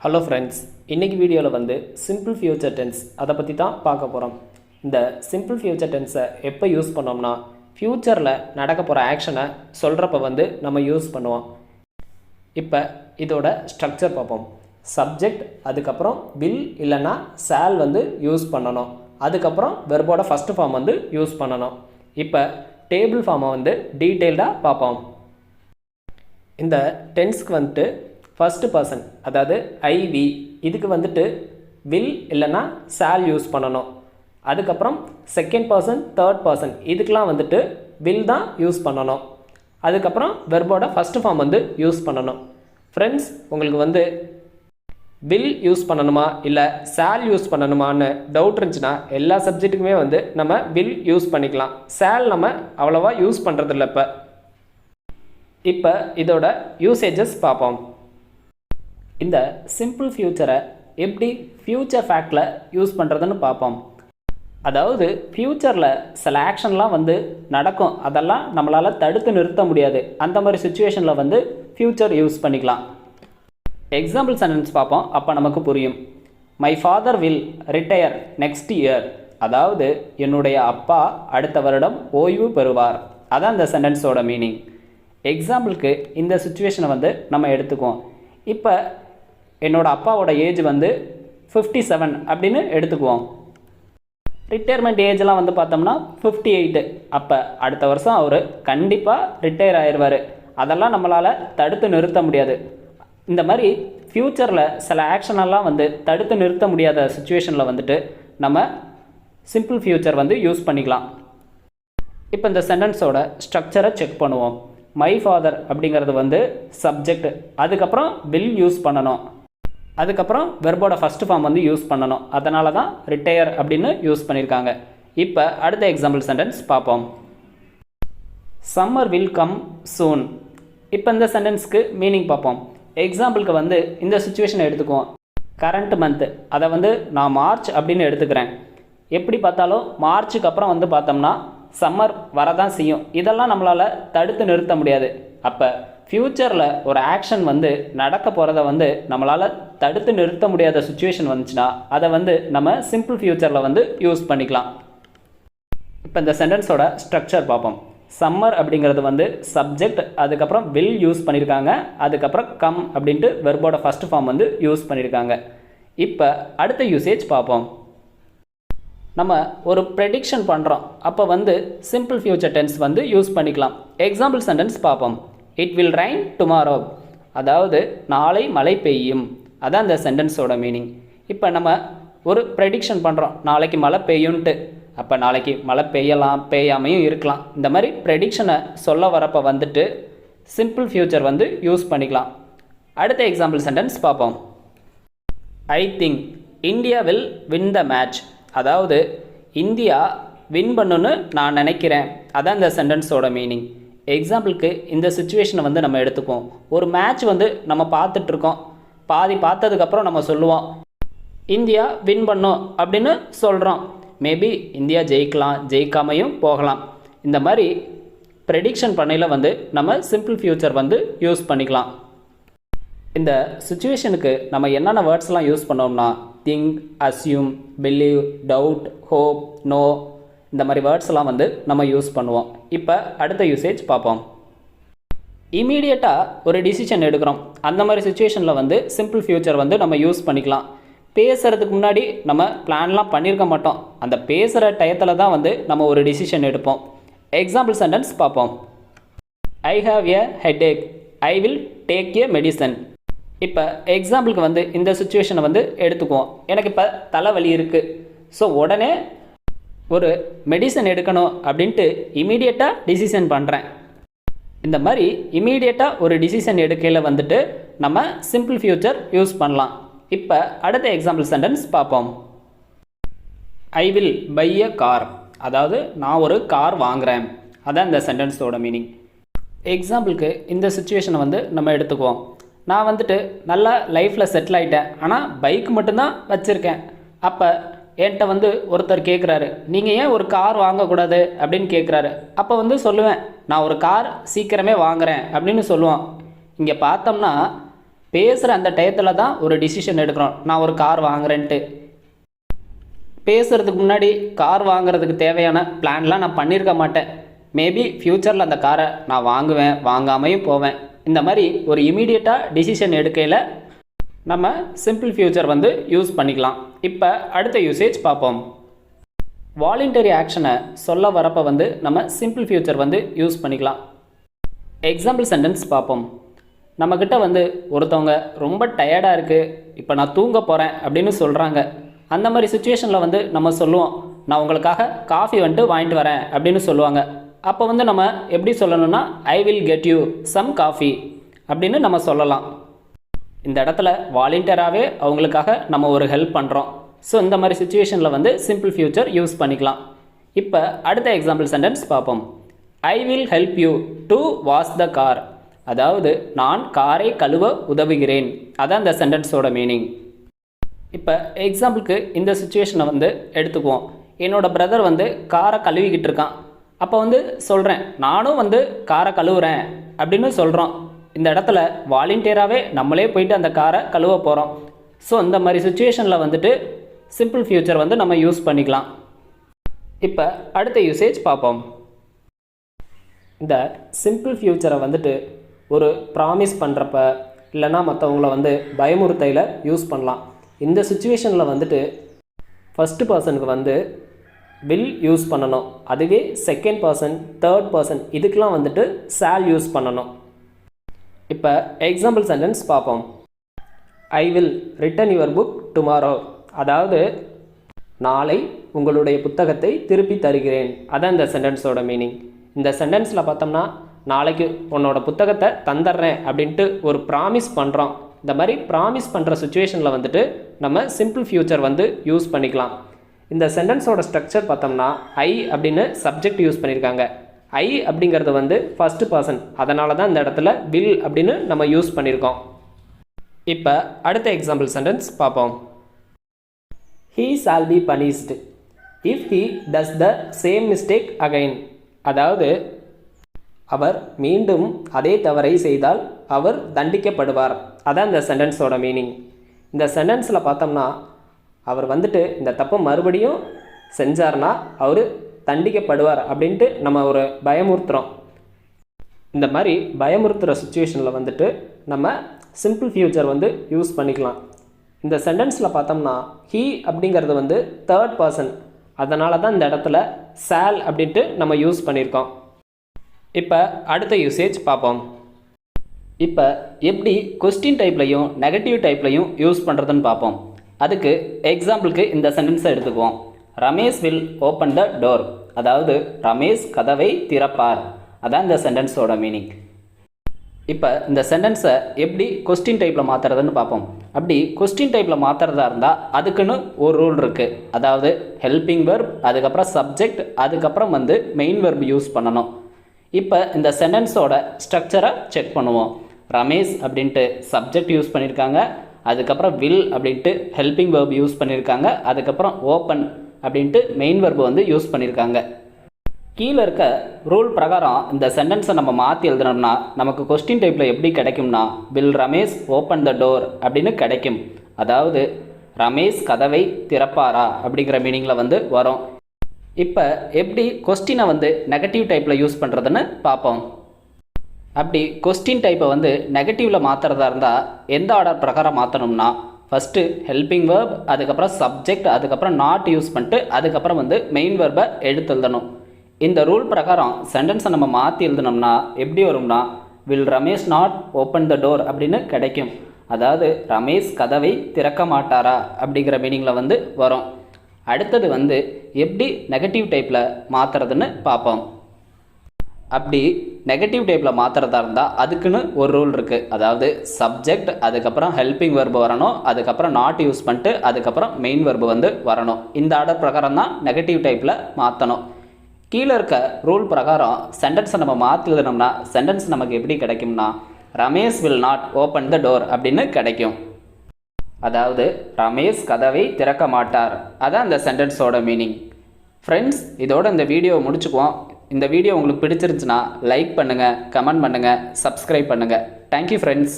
Hello friends, இன்றைக்கி வீடியோவில் வந்து சிம்பிள் ஃபியூச்சர் டென்ஸ் அதை பற்றி தான் பார்க்க போகிறோம். இந்த சிம்பிள் ஃபியூச்சர் டென்ஸை எப்போ யூஸ் பண்ணோம்னா, ஃப்யூச்சரில் நடக்க போகிற ஆக்ஷனை சொல்கிறப்ப வந்து நம்ம யூஸ் பண்ணுவோம். இப்போ இதோட ஸ்ட்ரக்சர் பார்ப்போம். சப்ஜெக்ட், அதுக்கப்புறம் வில் இல்லைன்னா சால் வந்து யூஸ் பண்ணணும். அதுக்கப்புறம் வெர்போட ஃபஸ்ட்டு ஃபார்ம் வந்து யூஸ் பண்ணணும். இப்போ டேபிள் ஃபார்மை வந்து டீட்டெயில்டாக பார்ப்போம். இந்த டென்ஸ்க்கு வந்துட்டு ஃபஸ்ட்டு பர்சன், அதாவது ஐவி, இதுக்கு வந்துட்டு வில் இல்லைன்னா சால் யூஸ் பண்ணணும். அதுக்கப்புறம் செகண்ட் பர்சன், தேர்ட் பர்சன், இதுக்கெலாம் வந்துட்டு வில் தான் யூஸ் பண்ணணும். அதுக்கப்புறம் வெர்போட ஃபஸ்ட்டு ஃபார்ம் வந்து யூஸ் பண்ணணும். ஃப்ரெண்ட்ஸ், உங்களுக்கு வந்து வில் யூஸ் பண்ணணுமா இல்லை சால் யூஸ் பண்ணணுமான்னு டவுட் இருந்துச்சுன்னா எல்லா சப்ஜெக்ட்டுக்குமே வந்து நம்ம வில் யூஸ் பண்ணிக்கலாம். சால் நம்ம அவ்வளோவா யூஸ் பண்ணுறதில்ல. இப்போ இதோட யூசேஜஸ் பார்ப்போம். இந்த சிம்பிள் ஃபியூச்சரை எப்படி ஃபியூச்சர் ஃபேக்டில் யூஸ் பண்ணுறதுன்னு பார்ப்போம். அதாவது ஃப்யூச்சரில் சில ஆக்ஷன்லாம் வந்து நடக்கும், அதெல்லாம் நம்மளால் தடுத்து நிறுத்த முடியாது. அந்த மாதிரி சுச்சுவேஷனில் வந்து ஃப்யூச்சர் யூஸ் பண்ணிக்கலாம். எக்ஸாம்பிள் சென்டென்ஸ் பார்ப்போம், அப்போ நமக்கு புரியும். My father will retire next year. அதாவது என்னுடைய அப்பா அடுத்த வருடம் ஓய்வு பெறுவார். அதான் இந்த சென்டென்ஸோட மீனிங். எக்ஸாம்பிளுக்கு இந்த சுச்சுவேஷனை வந்து நம்ம எடுத்துக்குவோம். இப்போ என்னோடய அப்பாவோட ஏஜ் வந்து 57 அப்படின்னு எடுத்துக்குவோம். ரிட்டையர்மெண்ட் ஏஜெலாம் வந்து பார்த்தோம்னா 58. அப்போ அடுத்த வருஷம் அவர் கண்டிப்பாக ரிட்டையர் ஆயிடுவார். அதெல்லாம் நம்மளால் தடுத்து நிறுத்த முடியாது. இந்த மாதிரி ஃப்யூச்சரில் சில ஆக்ஷனெல்லாம் வந்து தடுத்து நிறுத்த முடியாத சுச்சுவேஷனில் வந்துட்டு நம்ம சிம்பிள் ஃப்யூச்சர் வந்து யூஸ் பண்ணிக்கலாம். இப்போ இந்த சென்டென்ஸோட ஸ்ட்ரக்சரை செக் பண்ணுவோம். மை ஃபாதர் அப்படிங்கிறது வந்து சப்ஜெக்ட், அதுக்கப்புறம் வில் யூஸ் பண்ணணும், அதுக்கப்புறம் வெர்போட ஃபஸ்ட்டு ஃபார்ம் வந்து யூஸ் பண்ணணும். அதனால தான் ரிட்டையர் அப்படின்னு யூஸ் பண்ணியிருக்காங்க. இப்போ அடுத்த எக்ஸாம்பிள் சென்டென்ஸ் பார்ப்போம். சம்மர் வில் கம் சூன். இப்போ இந்த சென்டென்ஸ்க்கு மீனிங் பார்ப்போம். எக்ஸாம்பிளுக்கு வந்து இந்த சுச்சுவேஷனை எடுத்துக்குவோம். கரண்ட் மந்த்து, அதை வந்து நான் மார்ச் அப்படின்னு எடுத்துக்கிறேன். எப்படி பார்த்தாலும் மார்ச்சுக்கு அப்புறம் வந்து பார்த்தோம்னா சம்மர் வரதான் செய்யும். இதெல்லாம் நம்மளால் தடுத்து நிறுத்த முடியாது. அப்போ ஃப்யூச்சரில் ஒரு ஆக்ஷன் வந்து நடக்க போகிறத வந்து நம்மளால் தடுத்து நிறுத்த முடியாத சுச்சுவேஷன் வந்துச்சுன்னா அதை வந்து நம்ம சிம்பிள் ஃப்யூச்சரில் வந்து யூஸ் பண்ணிக்கலாம். இப்போ இந்த சென்டென்ஸோட ஸ்ட்ரக்சர் பார்ப்போம். சம்மர் அப்படிங்கிறது வந்து சப்ஜெக்ட், அதுக்கப்புறம் வில் யூஸ் பண்ணியிருக்காங்க, அதுக்கப்புறம் கம் அப்படின்ட்டு வெர்போட ஃபஸ்ட் ஃபார்ம் வந்து யூஸ் பண்ணியிருக்காங்க. இப்போ அடுத்த யூசேஜ் பார்ப்போம். நம்ம ஒரு ப்ரெடிக்ஷன் பண்ணுறோம், அப்போ வந்து சிம்பிள் ஃப்யூச்சர் டென்ஸ் வந்து யூஸ் பண்ணிக்கலாம். எக்ஸாம்பிள் சென்டென்ஸ் பார்ப்போம். It will rain tomorrow. அதாவது நாளை மழை பெய்யும். அதான் இந்த சென்டென்ஸோட மீனிங். இப்போ நம்ம ஒரு ப்ரெடிக்ஷன் பண்ணுறோம், நாளைக்கு மழை பெய்யும்ன்ட்டு. அப்போ நாளைக்கு மழை பெய்யலாம், பெய்யாமையும் இருக்கலாம். இந்த மாதிரி ப்ரெடிக்ஷனை சொல்ல வரப்போ வந்துட்டு சிம்பிள் ஃப்யூச்சர் வந்து யூஸ் பண்ணிக்கலாம். அடுத்த எக்ஸாம்பிள் சென்டென்ஸ் பார்ப்போம். I think India will win the match. அதாவது இந்தியா வின் பண்ணுன்னு நான் நினைக்கிறேன். அதான் இந்த சென்டென்ஸோட மீனிங். எக்ஸாம்பிளுக்கு இந்த சுச்சுவேஷனை வந்து நம்ம எடுத்துக்குவோம். ஒரு மேட்ச் வந்து நம்ம பார்த்துட்ருக்கோம். பாதி பார்த்ததுக்கப்புறம் நம்ம சொல்லுவோம் இந்தியா வின் பண்ணும் அப்படின்னு சொல்கிறோம். மேபி இந்தியா ஜெயிக்கலாம், ஜெயிக்காமையும் போகலாம். இந்த மாதிரி ப்ரெடிக்ஷன் பண்ணையில் வந்து நம்ம சிம்பிள் ஃப்யூச்சர் வந்து யூஸ் பண்ணிக்கலாம். இந்த சுச்சுவேஷனுக்கு நம்ம என்னென்ன வேர்ட்ஸ்லாம் யூஸ் பண்ணோம்னா think, assume, believe, doubt, hope, know, இந்த மாதிரி வேர்ட்ஸ்லாம் வந்து நம்ம யூஸ் பண்ணுவோம். இப்போ அடுத்த யூசேஜ் பார்ப்போம். இமீடியட்டாக ஒரு டிசிஷன் எடுக்கிறோம். அந்த மாதிரி சுச்சுவேஷனில் வந்து சிம்பிள் ஃப்யூச்சர் வந்து நம்ம யூஸ் பண்ணிக்கலாம். பேசுகிறதுக்கு முன்னாடி நம்ம பிளான்லாம் பண்ணியிருக்க மாட்டோம். அந்த பேசுகிற டயத்தில் தான் வந்து நம்ம ஒரு டிசிஷன் எடுப்போம். எக்ஸாம்பிள் சென்டென்ஸ் பார்ப்போம். I have a headache. I will take a medicine. இப்போ எக்ஸாம்பிளுக்கு வந்து இந்த சுச்சுவேஷனை வந்து எடுத்துக்குவோம். எனக்கு இப்போ தலைவலி இருக்குது, ஸோ உடனே ஒரு மெடிசன் எடுக்கணும் அப்படின்ட்டு இமீடியட்டாக டிசிஷன் பண்ணுறேன். இந்த மாதிரி இமீடியட்டாக ஒரு டிசிஷன் எடுக்கையில் வந்துட்டு நம்ம சிம்பிள் ஃப்யூச்சர் யூஸ் பண்ணலாம். இப்போ அடுத்த எக்ஸாம்பிள் சென்டென்ஸ் பார்ப்போம். I will buy a car. அதாவது நான் ஒரு கார் வாங்குகிறேன். அதான் இந்த சென்டென்ஸோட மீனிங். எக்ஸாம்பிளுக்கு இந்த சுச்சுவேஷனை வந்து நம்ம எடுத்துக்குவோம். நான் வந்துட்டு நல்லா லைஃப்பில் செட்டில் ஆகிட்டேன், ஆனால் பைக் மட்டும்தான் வச்சுருக்கேன். அப்போ என்கிட்ட வந்து ஒருத்தர் கேட்குறாரு, நீங்கள் ஏன் ஒரு கார் வாங்கக்கூடாது அப்படின்னு கேட்குறாரு. அப்போ வந்து சொல்லுவேன், நான் ஒரு கார் சீக்கிரமே வாங்குகிறேன் அப்படின்னு சொல்லுவோம். இங்கே பார்த்தோம்னா பேசுகிற அந்த டயத்தில் தான் ஒரு டிசிஷன் எடுக்கிறோம். நான் ஒரு கார் வாங்குறேன்ட்டு பேசுகிறதுக்கு முன்னாடி கார் வாங்குறதுக்கு தேவையான பிளான்லாம் நான் பண்ணியிருக்க மாட்டேன். மேபி ஃப்யூச்சரில் அந்த காரை நான் வாங்குவேன், வாங்காமையும் போவேன். இந்த மாதிரி ஒரு இமீடியட்டாக டிசிஷன் எடுக்கையில் நம்ம சிம்பிள் ஃபியூச்சர் வந்து யூஸ் பண்ணிக்கலாம். இப்போ அடுத்த யூசேஜ் பார்ப்போம். வாலண்டரி ஆக்ஷனை சொல்ல வரப்போ வந்து நம்ம சிம்பிள் ஃபியூச்சர் வந்து யூஸ் பண்ணிக்கலாம். எக்ஸாம்பிள் சென்டென்ஸ் பார்ப்போம். நம்மக்கிட்ட வந்து ஒருத்தவங்க ரொம்ப டயர்டாக இருக்குது, இப்போ நான் தூங்க போகிறேன் அப்படின்னு சொல்கிறாங்க. அந்த மாதிரி சுச்சுவேஷனில் வந்து நம்ம சொல்லுவோம், நான் உங்களுக்காக காஃபி வந்துட்டு வாங்கிட்டு வரேன் அப்படின்னு சொல்லுவாங்க. அப்போ வந்து நம்ம எப்படி சொல்லணும்னா, I will get you some coffee அப்படின்னு நம்ம சொல்லலாம். இந்த இடத்துல வாலண்டியராகவே அவங்களுக்காக நம்ம ஒரு ஹெல்ப் பண்ணுறோம். ஸோ இந்த மாதிரி சுச்சுவேஷனில் வந்து சிம்பிள் ஃபியூச்சர் யூஸ் பண்ணிக்கலாம். இப்போ அடுத்த எக்ஸாம்பிள் சென்டென்ஸ் பார்ப்போம். I will help you to wash the car. அதாவது நான் காரை கழுவ உதவுகிறேன். அதான் இந்த சென்டென்ஸோட மீனிங். இப்போ எக்ஸாம்பிளுக்கு இந்த சுச்சுவேஷனை வந்து எடுத்துக்குவோம். என்னோடய பிரதர் வந்து காரை கழுவிக்கிட்டு இருக்கான். அப்போ வந்து சொல்கிறேன், நானும் வந்து காரை கழுவுறேன் அப்படின்னு சொல்கிறோம். இந்த இடத்துல வாலண்டியராகவே நம்மளே போயிட்டு அந்த காரை கழுவ போகிறோம். ஸோ இந்த மாதிரி சுச்சுவேஷனில் வந்துட்டு சிம்பிள் ஃபியூச்சர் வந்து நம்ம யூஸ் பண்ணிக்கலாம். இப்போ அடுத்த யூசேஜ் பார்ப்போம். இந்த சிம்பிள் ஃபியூச்சரை வந்துட்டு ஒரு ப்ராமிஸ் பண்ணுறப்ப இல்லைனா மற்றவங்கள வந்து பயமுறுத்தையில் யூஸ் பண்ணலாம். இந்த சுச்சுவேஷனில் வந்துட்டு ஃபஸ்ட்டு பர்சனுக்கு வந்து வில் யூஸ் பண்ணணும். அதுவே செகண்ட் பர்சன், தேர்ட் பர்சன் இதுக்கெலாம் வந்துட்டு ஷால் யூஸ் பண்ணணும். இப்போ எக்ஸாம்பிள் சென்டென்ஸ் பார்ப்போம். I will return your book tomorrow. அதாவது நாளை உங்களுடைய புத்தகத்தை திருப்பி தருகிறேன். அதான் இந்த சென்டென்ஸோட மீனிங். இந்த சென்டென்ஸில் பார்த்தோம்னா நாளைக்கு உன்னோட புத்தகத்தை தந்துடுறேன் அப்படின்ட்டு ஒரு ப்ராமிஸ் பண்ணுறோம். இந்த மாதிரி ப்ராமிஸ் பண்ணுற சுச்சுவேஷனில் வந்துட்டு நம்ம சிம்பிள் ஃபியூச்சர் வந்து யூஸ் பண்ணிக்கலாம். இந்த சென்டென்ஸோட ஸ்ட்ரக்சர் பார்த்தோம்னா ஐ அப்படின்னு சப்ஜெக்ட் யூஸ் பண்ணியிருக்காங்க. ஐ அப்படிங்கிறது வந்து ஃபஸ்ட்டு பர்சன், அதனால தான் இந்த இடத்துல வில் அப்படின்னு நம்ம யூஸ் பண்ணியிருக்கோம். இப்போ அடுத்த எக்ஸாம்பிள் சென்டென்ஸ் பார்ப்போம். He shall be punished if he does the same mistake again. அதாவது அவர் மீண்டும் அதே தவறை செய்தால் அவர் தண்டிக்கப்படுவார். அதான் இந்த சென்டென்ஸோட மீனிங். இந்த சென்டென்ஸில் பார்த்தோம்னா அவர் வந்துட்டு இந்த தப்பை மறுபடியும் செஞ்சார்னா அவர் தண்டிக்கப்படுவார் அப்படின்ட்டு நம்ம ஒரு பயமுறுத்துகிறோம். இந்த மாதிரி பயமுறுத்துகிற சுச்சுவேஷனில் வந்துட்டு நம்ம சிம்பிள் ஃபியூச்சர் வந்து யூஸ் பண்ணிக்கலாம். இந்த சென்டென்ஸில் பார்த்தோம்னா ஹீ அப்படிங்கிறது வந்து தேர்ட் பர்சன், அதனால தான் இந்த இடத்துல ஷால் அப்படின்ட்டு நம்ம யூஸ் பண்ணியிருக்கோம். இப்போ அடுத்த யூசேஜ் பார்ப்போம். இப்போ எப்படி கொஸ்டின் டைப்லையும் நெகட்டிவ் டைப்லையும் யூஸ் பண்ணுறதுன்னு பார்ப்போம். அதுக்கு எக்ஸாம்பிளுக்கு இந்த சென்டென்ஸை எடுத்துக்குவோம். Ramesh will open the door. அதாவது ரமேஷ் கதவை திறப்பார். அதான் இந்த சென்டென்ஸோட மீனிங். இப்போ இந்த சென்டென்ஸை எப்படி கொஸ்டின் டைப்பில் மாற்றுறதுன்னு பார்ப்போம். அப்படி கொஸ்டின் டைப்பில் மாற்றுறதா இருந்தால் அதுக்குன்னு ஒரு ரூல் இருக்குது. அதாவது ஹெல்பிங் வெர்ப், அதுக்கப்புறம் சப்ஜெக்ட், அதுக்கப்புறம் வந்து மெயின் வெர்ப் யூஸ் பண்ணணும். இப்போ இந்த சென்டென்ஸோட ஸ்ட்ரக்சரை செக் பண்ணுவோம். ரமேஷ் அப்படின்ட்டு சப்ஜெக்ட் யூஸ் பண்ணியிருக்காங்க, அதுக்கப்புறம் வில் அப்படின்ட்டு ஹெல்பிங் வெர்ப் யூஸ் பண்ணியிருக்காங்க, அதுக்கப்புறம் ஓப்பன் அப்படின்ட்டு மெயின் வெர்ப் வந்து யூஸ் பண்ணியிருக்காங்க. கீழே இருக்க ரூல் பிரகாரம் இந்த சென்டென்ஸை நம்ம மாற்றி எழுதுனோம்னா நமக்கு கொஸ்டின் டைப்பில் எப்படி கிடைக்கும்னா will Ramesh open the door அப்படின்னு கிடைக்கும். அதாவது ரமேஷ் கதவை திறப்பாரா அப்படிங்கிற மீனிங்கில் வந்து வரும். இப்போ எப்படி கொஸ்டினை வந்து நெகட்டிவ் டைப்பில் யூஸ் பண்ணுறதுன்னு பார்ப்போம். அப்படி கொஸ்டின் டைப்பை வந்து நெகட்டிவில் மாற்றுறதா இருந்தால் எந்த ஆர்டர் பிரகாரம் மாற்றணும்னா ஃபஸ்ட்டு ஹெல்பிங் வேர்ப், அதுக்கப்புறம் சப்ஜெக்ட், அதுக்கப்புறம் நாட் யூஸ் பண்ணிட்டு அதுக்கப்புறம் வந்து மெயின் வேர்பை எடுத்து எழுதணும். இந்த ரூல் பிரகாரம் சென்டென்ஸை நம்ம மாற்றி எழுதினோம்னா எப்படி வரும்னா will Ramesh not open the door அப்படின்னு கிடைக்கும். அதாவது ரமேஷ் கதவை திறக்க மாட்டாரா அப்படிங்கிற மீனிங்கில் வந்து வரும். அடுத்தது வந்து எப்படி நெகட்டிவ் டைப்பில் மாற்றுறதுன்னு பார்ப்போம். அப்படி நெகட்டிவ் டைப்பில் மாற்றுறதா இருந்தால் அதுக்குன்னு ஒரு ரூல் இருக்குது. அதாவது சப்ஜெக்ட், அதுக்கப்புறம் ஹெல்பிங் வெர்பு வரணும், அதுக்கப்புறம் நாட் யூஸ் பண்ணிட்டு அதுக்கப்புறம் மெயின் வெர்பு வந்து வரணும். இந்த ஆர்டர் பிரகாரம் தான் நெகட்டிவ் டைப்பில் மாற்றணும். கீழே இருக்க ரூல் பிரகாரம் சென்டென்ஸை நம்ம மாற்றி எழுதினோம்னா சென்டென்ஸ் நமக்கு எப்படி கிடைக்கும்னா Ramesh will not open the door அப்படின்னு கிடைக்கும். அதாவது ரமேஷ் கதவை திறக்க மாட்டார். அதான் இந்த சென்டென்ஸோட மீனிங். ஃப்ரெண்ட்ஸ், இதோட இந்த வீடியோவை முடிச்சுக்குவோம். இந்த வீடியோ உங்களுக்கு பிடிச்சிருந்துச்சுன்னா லைக் பண்ணுங்கள், கமெண்ட் பண்ணுங்கள், சப்ஸ்கிரைப் பண்ணுங்கள். Thank you friends.